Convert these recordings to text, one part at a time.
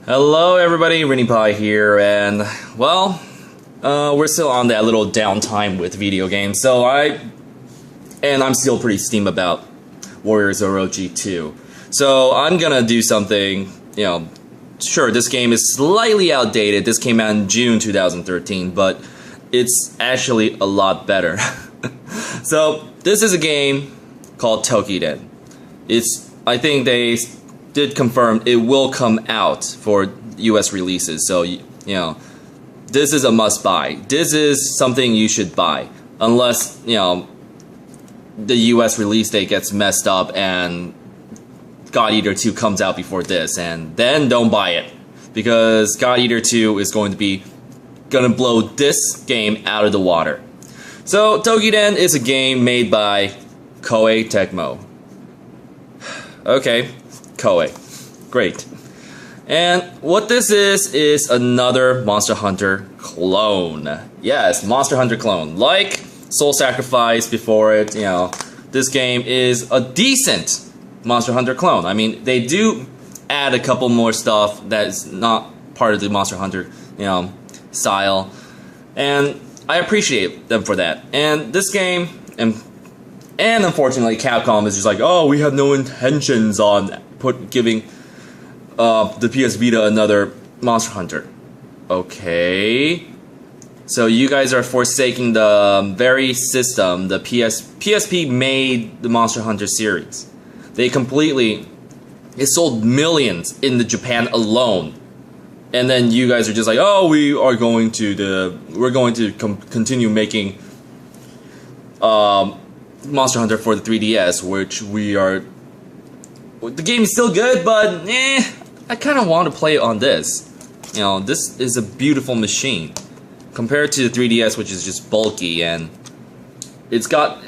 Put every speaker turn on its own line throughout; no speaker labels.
Hello everybody, RinniePie here, and well, we're still on that little downtime with video games, so I'm still pretty steamed about Warriors Orochi 2. So I'm gonna do something, sure, this game is slightly outdated, this came out in June 2013, but it's actually a lot better. So, this is a game called Toukiden. I think they did confirm it will come out for US releases, so this is a must buy. This is something you should buy unless the US release date gets messed up and God Eater 2 comes out before this, and then don't buy it because God Eater 2 is going to blow this game out of the water. So Toukiden is a game made by Koei Tecmo. Okay, Koei. Great. And what this is another Monster Hunter clone. Yes, Monster Hunter clone. Like Soul Sacrifice before it, this game is a decent Monster Hunter clone. I mean, they do add a couple more stuff that is not part of the Monster Hunter, style. And I appreciate them for that. And this game, and unfortunately Capcom is just like, oh, we have no intentions on giving the PS Vita another Monster Hunter. Okay. So you guys are forsaking the very system the PSP made the Monster Hunter series. It sold millions in the Japan alone. And then you guys are just like, oh, we're going to continue making Monster Hunter for the 3DS, which the game is still good, but I kind of want to play it on this. This is a beautiful machine compared to the 3DS, which is just bulky, and but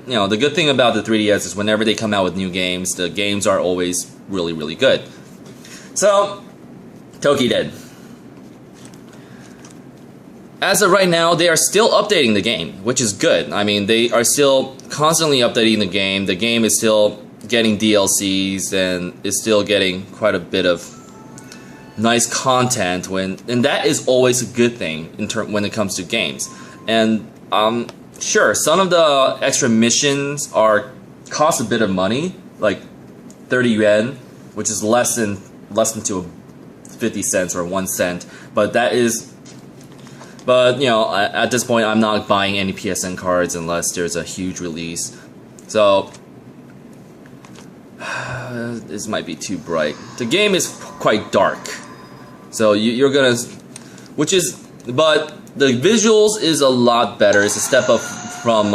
the good thing about the 3DS is whenever they come out with new games, the games are always really, really good. So, Toukiden. As of right now, they are still updating the game, which is good. I mean, they are still constantly updating the game. The game is still getting DLCs and is still getting quite a bit of nice content and that is always a good thing when it comes to games. And sure, some of the extra missions cost a bit of money, like 30 yen, which is less than to 50 cents or 1 cent, but at this point I'm not buying any PSN cards unless there's a huge release. So this might be too bright. The game is quite dark, so but the visuals is a lot better. It's a step up from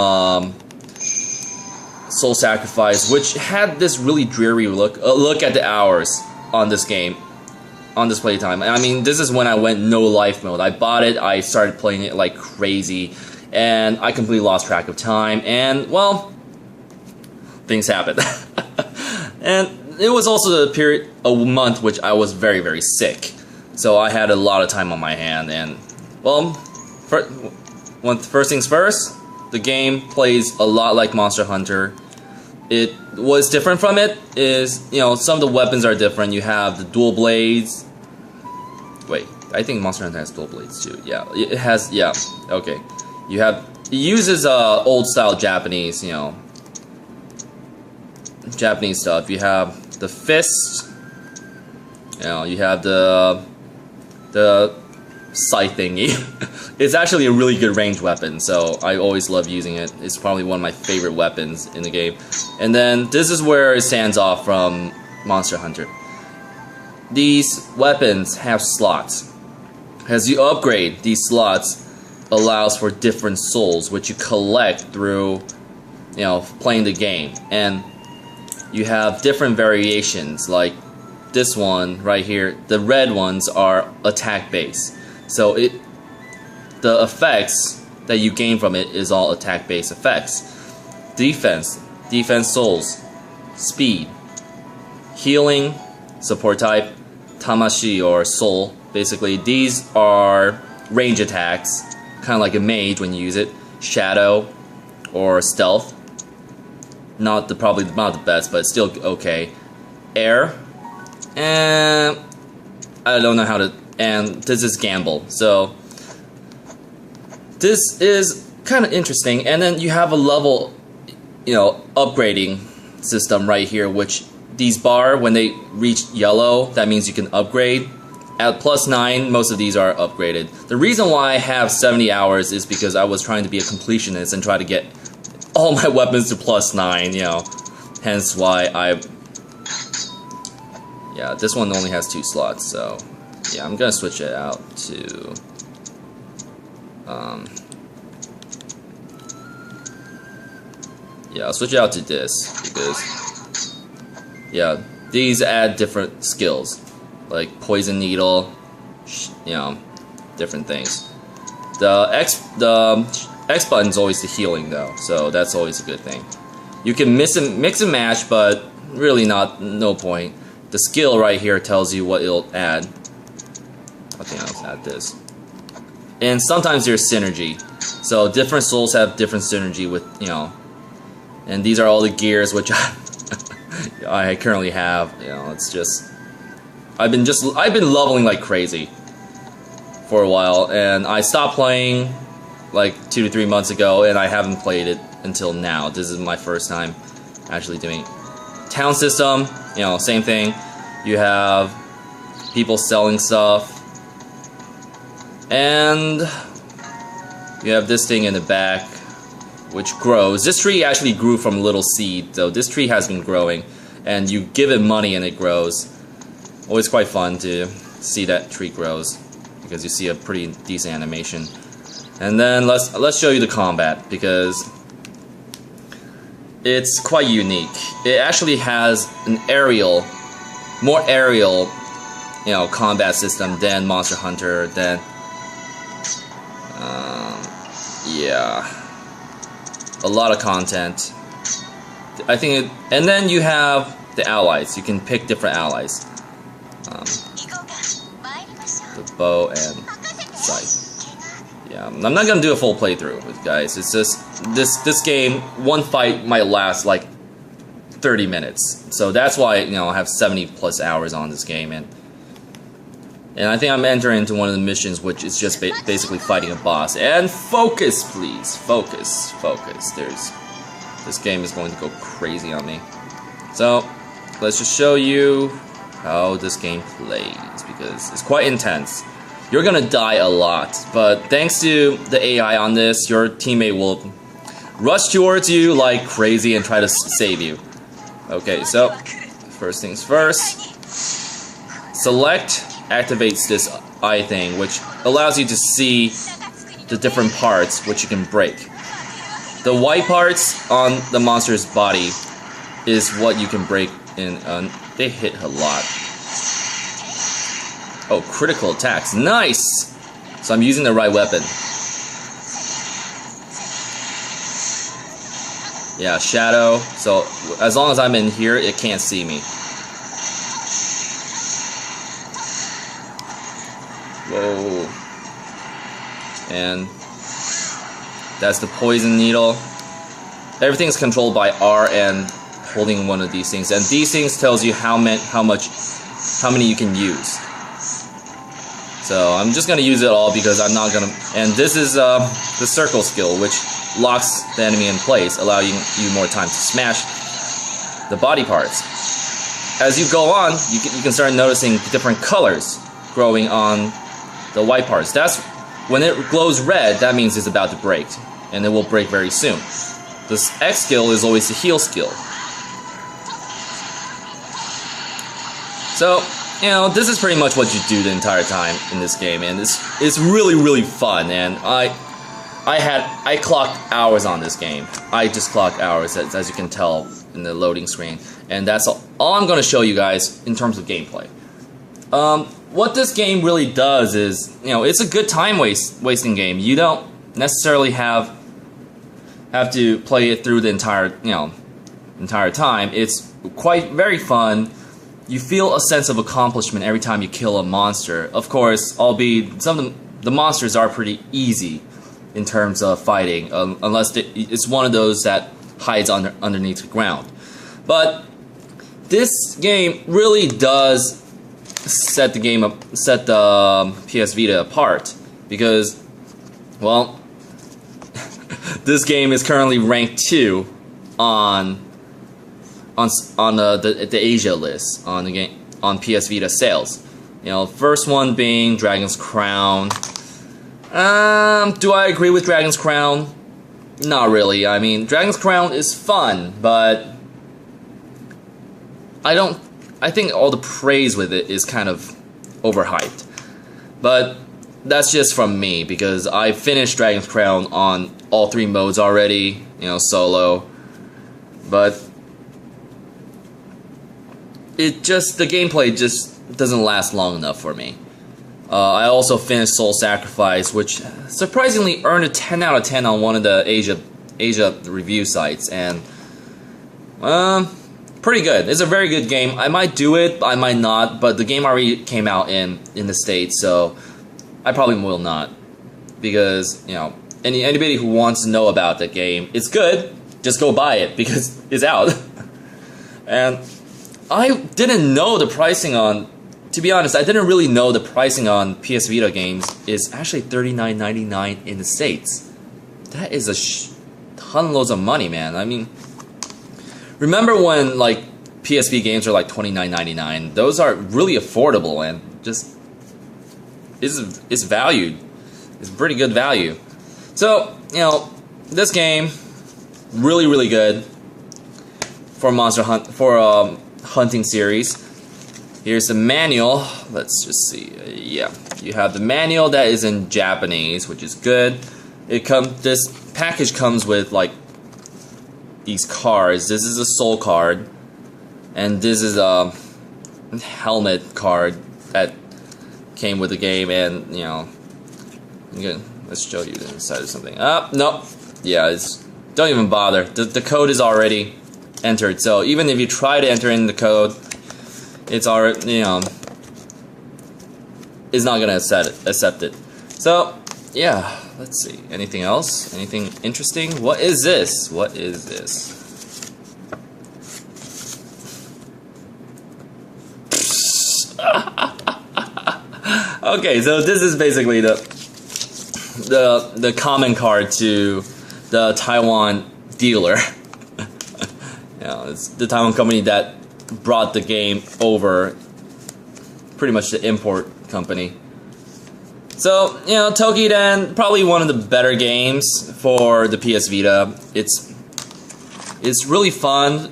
Soul Sacrifice, which had this really dreary look. Look at the hours on this game, on this playtime. I mean, this is when I went no life mode. I bought it, I started playing it like crazy, and I completely lost track of time, and well, things happen. And it was also a month which I was very, very sick. So I had a lot of time on my hand, and well, first things first, the game plays a lot like Monster Hunter. What's different from it is, some of the weapons are different. You have the dual blades. Wait, I think Monster Hunter has dual blades too. Yeah, it has, yeah, okay. It uses old style Japanese, Japanese stuff. You have the fist, you have the scythe thingy. It's actually a really good ranged weapon, so I always love using it. It's probably one of my favorite weapons in the game. And then this is where it stands off from Monster Hunter. These weapons have slots. As you upgrade, these slots allows for different souls, which you collect through playing the game. And you have different variations, like this one right here. The red ones are attack based, so the effects that you gain from it is all attack based effects. Defense souls, speed, healing, support type, tamashi or soul. Basically, these are range attacks, kind of like a mage when you use it. Shadow or stealth. Probably not the best, but still okay. Air, and I don't know how to, and this is gamble. So this is kind of interesting. And then you have a level, upgrading system right here, which these bar, when they reach yellow, that means you can upgrade. At +9, most of these are upgraded. The reason why I have 70 hours is because I was trying to be a completionist and try to get all my weapons to +9, hence why yeah, this one only has 2 slots, so yeah, I'm gonna switch it out to yeah, I'll switch it out to this because yeah, these add different skills like poison needle, different things. The X button is always the healing though, so that's always a good thing. You can mix and match, but really no point. The skill right here tells you what it'll add. I think I'll add this. And sometimes there's synergy. So different souls have different synergy with, and these are all the gears which I currently have. It's just I've been leveling like crazy for a while, and I stopped playing like 2 to 3 months ago, and I haven't played it until now. This is my first time actually doing it. Town system, same thing. You have people selling stuff, and you have this thing in the back which grows. This tree actually grew from a little seed, so this tree has been growing, and you give it money and it grows. Always quite fun to see that tree grows because you see a pretty decent animation. And then let's show you the combat because it's quite unique. It actually has an more aerial, combat system than Monster Hunter. Than yeah, a lot of content. I think, and then you have the allies. You can pick different allies. The bow and sight. Yeah, I'm not gonna do a full playthrough with guys. It's just this game, one fight might last like 30 minutes. So that's why I have 70+ hours on this game, and I think I'm entering into one of the missions, which is just basically fighting a boss. And focus, please, focus. This game is going to go crazy on me. So let's just show you how this game plays because it's quite intense. You're gonna die a lot, but thanks to the AI on this, your teammate will rush towards you like crazy and try to save you. Okay, so first things first, select activates this eye thing, which allows you to see the different parts which you can break. The white parts on the monster's body is what you can break in. They hit a lot. Oh, critical attacks. Nice! So I'm using the right weapon. Yeah, shadow. So as long as I'm in here, it can't see me. Whoa. And that's the poison needle. Everything's controlled by R and holding one of these things. And these things tells you how many you can use. So I'm just gonna use it all because I'm not gonna. And this is the circle skill, which locks the enemy in place, allowing you more time to smash the body parts. As you go on, you can start noticing different colors growing on the white parts. That's when it glows red. That means it's about to break, and it will break very soon. This X skill is always the heal skill. So, this is pretty much what you do the entire time in this game, and it's really fun. And I clocked hours on this game. I just clocked hours, as you can tell in the loading screen, and that's all I'm going to show you guys in terms of gameplay. What this game really does is, it's a good time wasting game. You don't necessarily have to play it through the entire time. It's very fun. You feel a sense of accomplishment every time you kill a monster. Of course, albeit some of the monsters are pretty easy in terms of fighting, unless it's one of those that hides underneath the ground. But this game really does set the PS Vita apart because, well, this game is currently ranked 2 on the Asia list on the game on PS Vita sales. You know, first one being Dragon's Crown. Do I agree with Dragon's Crown? Not really. I mean, Dragon's Crown is fun, but I think all the praise with it is kind of overhyped. But that's just from me because I finished Dragon's Crown on all 3 modes already, you know, solo. But the gameplay just doesn't last long enough for me. I also finished Soul Sacrifice, which surprisingly earned a 10 out of 10 on one of the Asia review sites, and pretty good. It's a very good game. I might do it, I might not, but the game already came out in the States, so I probably will not, because, you know, anybody who wants to know about the game, it's good. Just go buy it because it's out. And I didn't know the pricing on. To be honest, I didn't really know the pricing on PS Vita games is actually $39.99 in the States. That is a ton loads of money, man. I mean, remember when like PSP games are like $29.99? Those are really affordable and just it's valued. It's pretty good value. So, you know, this game really good for hunting series. Here's the manual. Let's just see. Yeah, you have the manual that is in Japanese, which is good. This package comes with like these cards. This is a soul card, and this is a helmet card that came with the game. And you know, let's show you the inside of something. No, yeah, don't even bother. The code is already entered. So even if you try to enter in the code, it's already, you know, it's not gonna accept it. So yeah, let's see. Anything else? Anything interesting? What is this? What is this? Okay, so this is basically the common card to the Taiwan dealer. You know, it's the Taiwan company that brought the game over, pretty much the import company. So, you know, Toukiden, probably one of the better games for the PS Vita. It's really fun,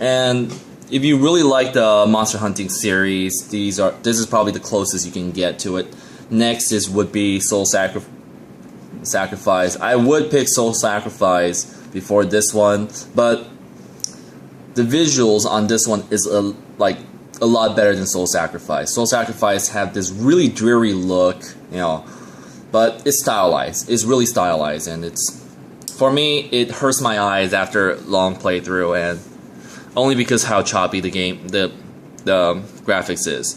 and if you really like the Monster Hunting series, this is probably the closest you can get to it. Next would be Soul Sacrifice. I would pick Soul Sacrifice before this one, but the visuals on this one is a lot better than Soul Sacrifice. Soul Sacrifice have this really dreary look, you know, but it's stylized. It's really stylized, and for me, it hurts my eyes after a long playthrough, and only because how choppy the graphics is.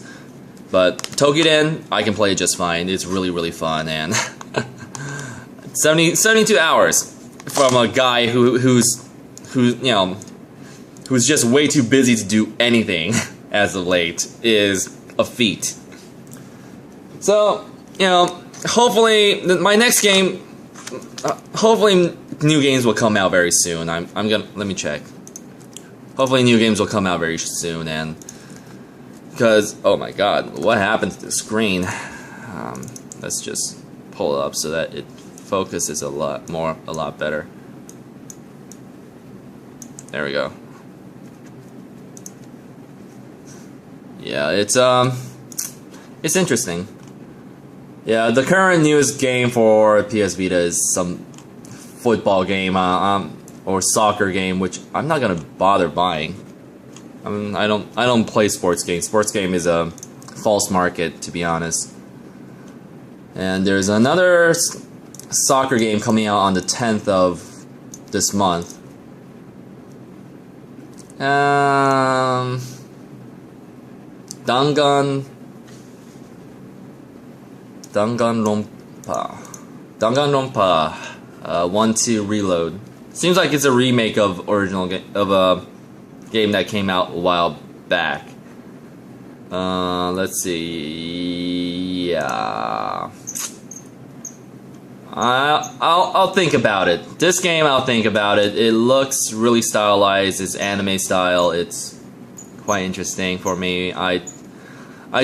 But Toukiden, I can play it just fine. It's really fun, and 72 hours from a guy who's just way too busy to do anything as of late is a feat. So, you know, hopefully my next game, hopefully new games will come out very soon. Let me check. Hopefully new games will come out very soon, and because, oh my god, what happened to the screen? Let's just pull it up so that it focuses a lot better. There we go. Yeah, it's interesting. Yeah, the current newest game for PS Vita is some football game, or soccer game, which I'm not gonna bother buying. I mean, I don't play sports games. Sports game is a false market, to be honest. And there's another soccer game coming out on the 10th of this month. Danganronpa 1-2 Reload. Seems like it's a remake of a game that came out a while back. Let's see. Yeah. I'll think about it. This game, I'll think about it. It looks really stylized. It's anime style. It's quite interesting for me. I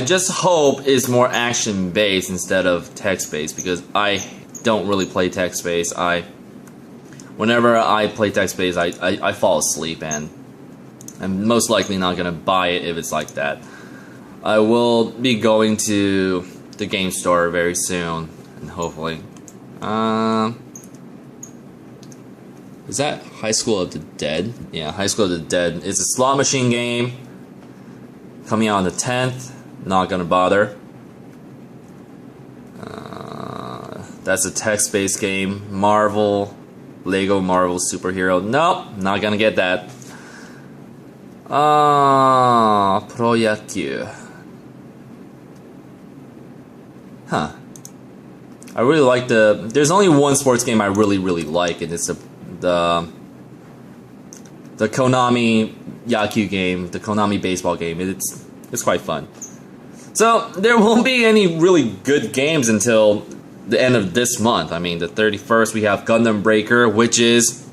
just hope it's more action based instead of text based, because I don't really play text based. Whenever I play text based, I fall asleep, and I'm most likely not gonna buy it if it's like that. I will be going to the game store very soon, and hopefully. Is that High School of the Dead? Yeah, High School of the Dead. It's a slot machine game coming out on the 10th. Not gonna bother. That's a text-based game. Lego Marvel superhero. Nope, not gonna get that. Proyakyu. Huh. I really like there's only one sports game I really like, and it's the Konami Yaku game, the Konami baseball game. It's quite fun. So there won't be any really good games until the end of this month. I mean, the 31st we have Gundam Breaker, which is,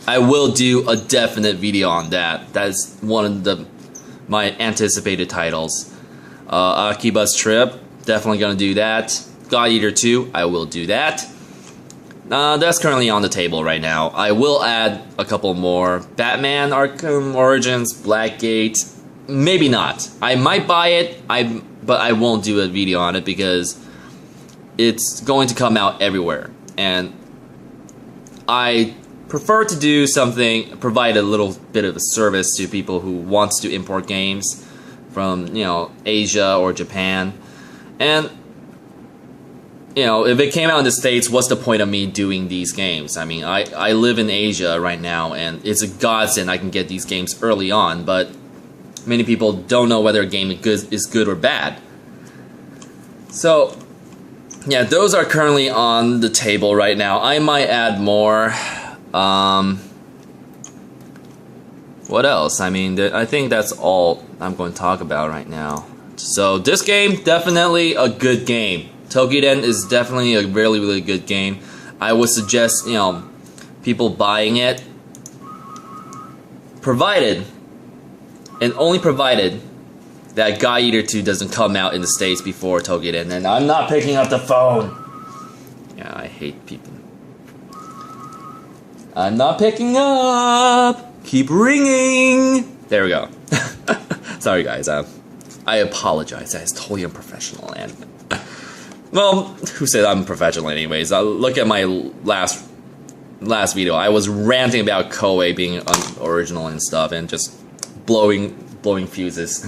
I will do a definite video on that. That's one of my anticipated titles. Akiba's Trip, definitely gonna do that. God Eater 2, I will do that. That's currently on the table right now. I will add a couple more. Batman Arkham Origins, Blackgate, maybe not. I might buy it, but I won't do a video on it because it's going to come out everywhere. And I prefer to do something, provide a little bit of a service to people who wants to import games from, Asia or Japan. And if it came out in the States, what's the point of me doing these games? I mean, I live in Asia right now, and it's a godsend I can get these games early on, but many people don't know whether a game is good or bad. So, yeah, those are currently on the table right now. I might add more. What else? I mean, I think that's all I'm going to talk about right now. So, this game, definitely a good game. Toukiden is definitely a really good game. I would suggest, people buying it, provided, and only provided, that God Eater 2 doesn't come out in the States before Toukiden. And I'm not picking up the phone. Yeah, I hate people. I'm not picking up. Keep ringing. There we go. Sorry, guys. I apologize. That is totally unprofessional. And well, who said I'm professional anyways? Look at my last video. I was ranting about Koei being unoriginal and stuff, and just blowing fuses.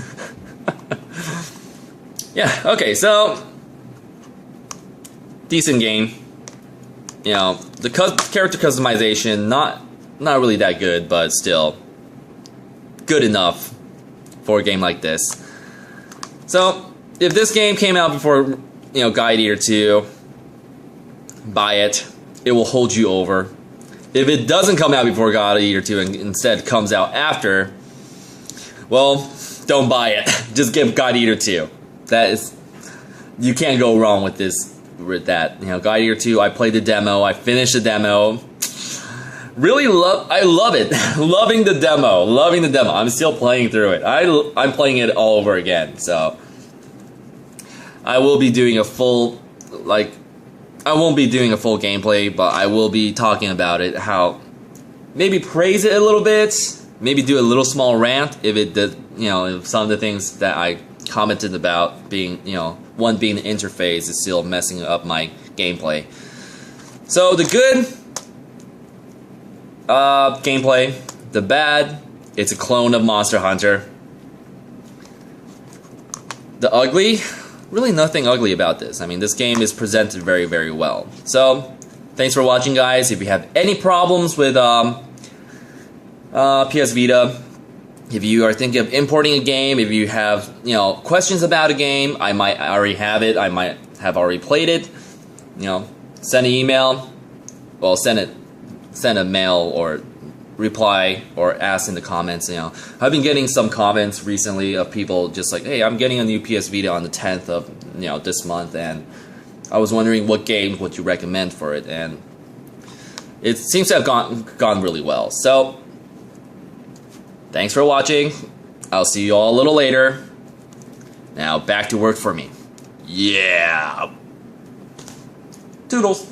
Yeah, okay, so decent game. The character customization, not really that good, but still good enough for a game like this. So, if this game came out before, God Eater 2, buy it. It will hold you over. If it doesn't come out before God Eater 2 and instead comes out after, well, don't buy it. Just get God Eater 2. You can't go wrong with that. God Eater 2, I played the demo, I finished the demo. I love it. Loving the demo. I'm still playing through it. I'm playing it all over again, so I will be doing a full, I won't be doing a full gameplay, but I will be talking about it, maybe praise it a little bit, maybe do a little small rant if if some of the things that I commented about being, one being the interface is still messing up my gameplay. So the good gameplay, the bad, it's a clone of Monster Hunter. The ugly, really nothing ugly about this. I mean, this game is presented very well. So, thanks for watching, guys. If you have any problems with PS Vita, if you are thinking of importing a game, if you have, questions about a game, I might already have it, I might have already played it, send an email, well, send a mail or reply or ask in the comments. You know, I've been getting some comments recently of people just like, hey, I'm getting a new PS Vita on the 10th of this month, and I was wondering what game would you recommend for it, and it seems to have gone really well. So thanks for watching. I'll see you all a little later. Now back to work for me. Yeah. Toodles.